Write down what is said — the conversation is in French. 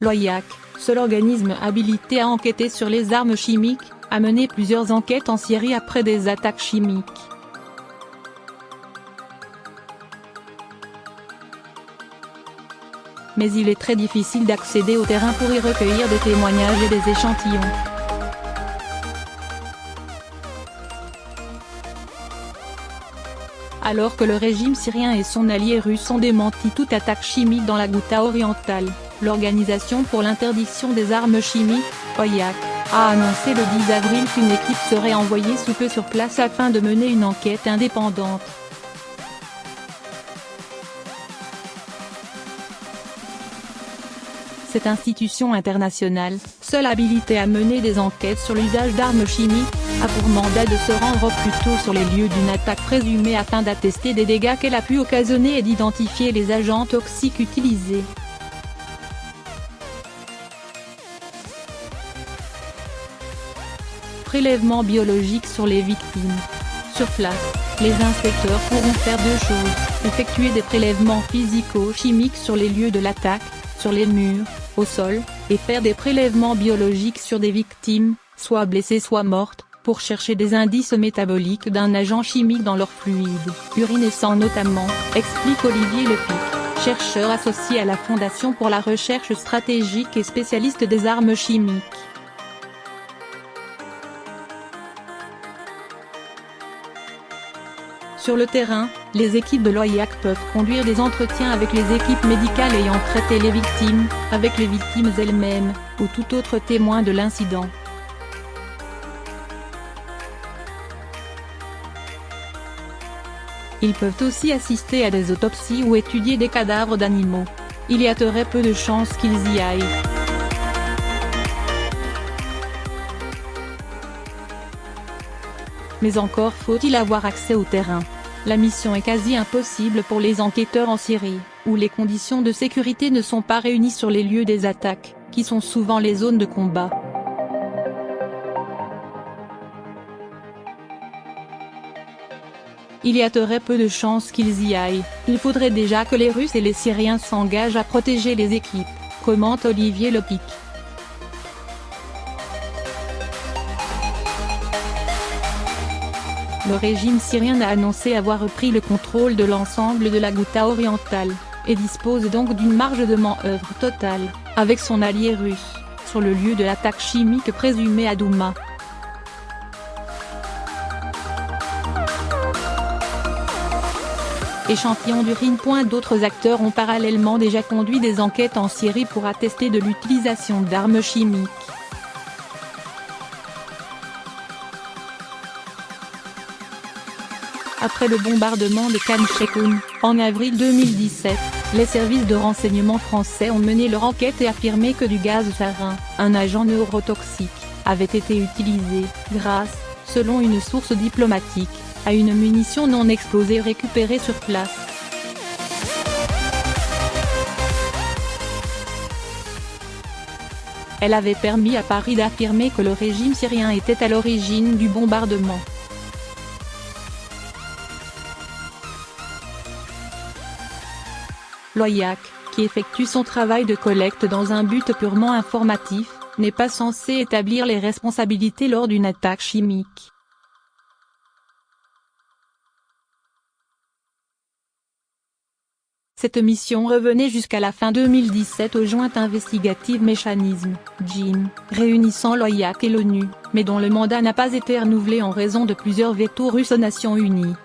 L'OIAC, seul organisme habilité à enquêter sur les armes chimiques, a mené plusieurs enquêtes en Syrie après des attaques chimiques. Mais il est très difficile d'accéder au terrain pour y recueillir des témoignages et des échantillons. Alors que le régime syrien et son allié russe ont démenti toute attaque chimique dans la Ghouta orientale, l'Organisation pour l'interdiction des armes chimiques, OIAC, a annoncé le 10 avril qu'une équipe serait envoyée sous peu sur place afin de mener une enquête indépendante. Cette institution internationale, seule habilitée à mener des enquêtes sur l'usage d'armes chimiques, a pour mandat de se rendre au plus tôt sur les lieux d'une attaque présumée afin d'attester des dégâts qu'elle a pu occasionner et d'identifier les agents toxiques utilisés. Prélèvement biologique sur les victimes. Sur place, les inspecteurs pourront faire deux choses, effectuer des prélèvements physico-chimiques sur les lieux de l'attaque, sur les murs, au sol, et faire des prélèvements biologiquiques sur des victimes, soit blessées soit mortes, pour chercher des indices métaboliques d'un agent chimique dans leur fluide, urine et sang notamment, explique Olivier Lepic, chercheur associé à la Fondation pour la recherche stratégique et spécialiste des armes chimiques. Sur le terrain, les équipes de l'OIAC peuvent conduire des entretiens avec les équipes médicales ayant traité les victimes, avec les victimes elles-mêmes, ou tout autre témoin de l'incident. Ils peuvent aussi assister à des autopsies ou étudier des cadavres d'animaux. Il y a très peu de chances qu'ils y aillent. Mais encore faut-il avoir accès au terrain. La mission est quasi impossible pour les enquêteurs en Syrie, où les conditions de sécurité ne sont pas réunies sur les lieux des attaques, qui sont souvent les zones de combat. Il y a très peu de chances qu'ils y aillent. Il faudrait déjà que les Russes et les Syriens s'engagent à protéger les équipes, commente Olivier Lepic. Le régime syrien a annoncé avoir repris le contrôle de l'ensemble de la Ghouta orientale, et dispose donc d'une marge de manœuvre totale, avec son allié russe, sur le lieu de l'attaque chimique présumée à Douma. Échantillons d'urine. D'autres acteurs ont parallèlement déjà conduit des enquêtes en Syrie pour attester de l'utilisation d'armes chimiques. Après le bombardement de Khan Sheikhoun, en avril 2017, les services de renseignement français ont mené leur enquête et affirmé que du gaz sarin, un agent neurotoxique, avait été utilisé, grâce, selon une source diplomatique, à une munition non explosée récupérée sur place. Elle avait permis à Paris d'affirmer que le régime syrien était à l'origine du bombardement. L'OIAC, qui effectue son travail de collecte dans un but purement informatif, n'est pas censé établir les responsabilités lors d'une attaque chimique. Cette mission revenait jusqu'à la fin 2017 aux Joint Investigative Mechanism, JIM, réunissant l'OIAC et l'ONU, mais dont le mandat n'a pas été renouvelé en raison de plusieurs vétos russes aux Nations Unies.